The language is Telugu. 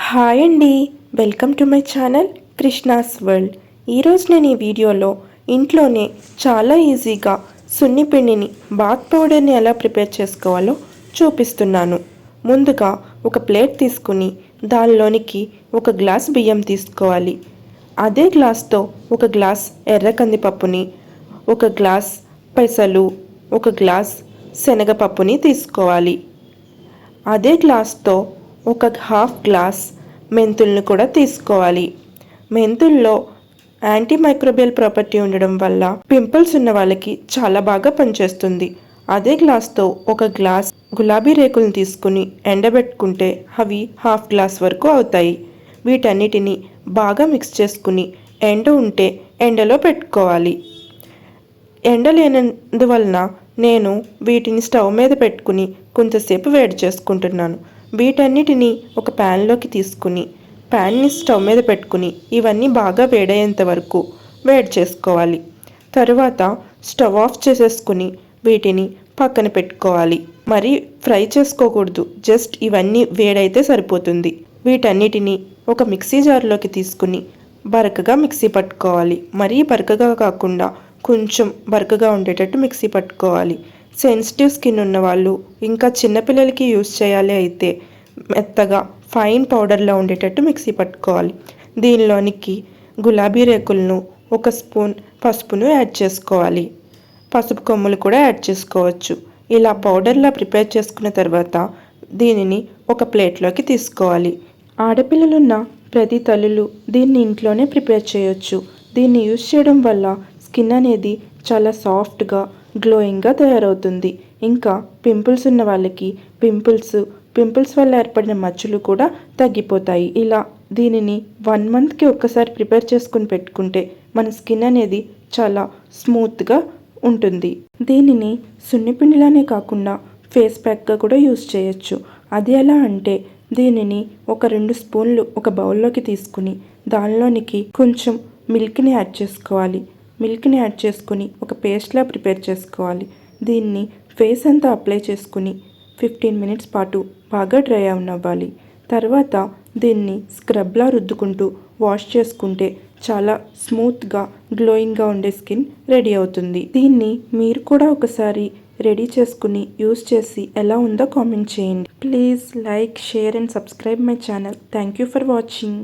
హాయ్ అండి, welcome to my channel Krishna's world. ఈరోజు నేను ఈ వీడియోలో ఇంట్లోనే చాలా ఈజీగా సున్నిపిండిని బాత్ పౌడర్ని ఎలా ప్రిపేర్ చేసుకోవాలో చూపిస్తున్నాను. ముందుగా ఒక ప్లేట్ తీసుకుని దానిలోనికి ఒక గ్లాస్ బియ్యం తీసుకోవాలి. అదే గ్లాస్తో ఒక గ్లాస్ ఎర్ర కందిపప్పుని, ఒక గ్లాస్ పెసలు, ఒక గ్లాస్ శనగపప్పుని తీసుకోవాలి. అదే గ్లాస్తో ఒక హాఫ్ గ్లాస్ మెంతుల్ని కూడా తీసుకోవాలి. మెంతుల్లో యాంటీమైక్రోబియల్ ప్రాపర్టీ ఉండడం వల్ల పింపుల్స్ ఉన్న వాళ్ళకి చాలా బాగా పనిచేస్తుంది. అదే గ్లాస్తో ఒక గ్లాస్ గులాబీ రేకులను తీసుకుని ఎండబెట్టుకుంటే అవి హాఫ్ గ్లాస్ వరకు అవుతాయి. వీటన్నిటిని బాగా మిక్స్ చేసుకుని ఎండ ఉంటే ఎండలో పెట్టుకోవాలి. ఎండ లేనందువలన నేను వీటిని స్టవ్ మీద పెట్టుకుని కొంచెంసేపు వేడి చేసుకుంటున్నాను. వీటన్నిటిని ఒక ప్యాన్లోకి తీసుకుని ప్యాన్ని స్టవ్ మీద పెట్టుకుని ఇవన్నీ బాగా వేడయ్యేంత వరకు వేడి చేసుకోవాలి. తరువాత స్టవ్ ఆఫ్ చేసేసుకుని వీటిని పక్కన పెట్టుకోవాలి. మరి ఫ్రై చేసుకోకూడదు, జస్ట్ ఇవన్నీ వేడైతే సరిపోతుంది. వీటన్నిటిని ఒక మిక్సీ జార్లోకి తీసుకుని బరకగా మిక్సీ పట్టుకోవాలి. మరీ బరకగా కాకుండా కొంచెం బరకగా ఉండేటట్టు మిక్సీ పట్టుకోవాలి. సెన్సిటివ్ స్కిన్ ఉన్నవాళ్ళు, ఇంకా చిన్నపిల్లలకి యూస్ చేయాలి అయితే మెత్తగా ఫైన్ పౌడర్లో ఉండేటట్టు మిక్సీ పట్టుకోవాలి. దీనిలోనికి గులాబీ రేకులను, ఒక స్పూన్ పసుపును యాడ్ చేసుకోవాలి. పసుపు కొమ్ములు కూడా యాడ్ చేసుకోవచ్చు. ఇలా పౌడర్లా ప్రిపేర్ చేసుకున్న తర్వాత దీనిని ఒక ప్లేట్లోకి తీసుకోవాలి. ఆడపిల్లలున్న ప్రతి తల్లులు దీన్ని ఇంట్లోనే ప్రిపేర్ చేయొచ్చు. దీన్ని యూస్ చేయడం వల్ల స్కిన్ అనేది చాలా సాఫ్ట్గా, గ్లోయింగ్గా తయారవుతుంది. ఇంకా పింపుల్స్ ఉన్న వాళ్ళకి పింపుల్స్ వల్ల ఏర్పడిన మచ్చలు కూడా తగ్గిపోతాయి. ఇలా దీనిని 1 మంత్కి ఒక్కసారి ప్రిపేర్ చేసుకుని పెట్టుకుంటే మన స్కిన్ అనేది చాలా స్మూత్గా ఉంటుంది. దీనిని సున్నిపిండిలానే కాకుండా ఫేస్ ప్యాక్గా కూడా యూస్ చేయొచ్చు. అది ఎలా అంటే దీనిని ఒక 2 స్పూన్లు ఒక బౌల్లోకి తీసుకుని దానిలోనికి కొంచెం మిల్క్ని యాడ్ చేసుకోవాలి. మిల్క్ని యాడ్ చేసుకుని ఒక పేస్ట్లా ప్రిపేర్ చేసుకోవాలి. దీన్ని ఫేస్ అంతా అప్లై చేసుకుని 15 మినిట్స్ పాటు బాగా డ్రై అవనివ్వాలి. తర్వాత దీన్ని స్క్రబ్లా రుద్దుకుంటూ వాష్ చేసుకుంటే చాలా స్మూత్గా, గ్లోయింగ్గా ఉండే స్కిన్ రెడీ అవుతుంది. దీన్ని మీరు కూడా ఒకసారి రెడీ చేసుకుని యూస్ చేసి ఎలా ఉందో కామెంట్ చేయండి. Please like, share and subscribe my channel. Thank you for watching.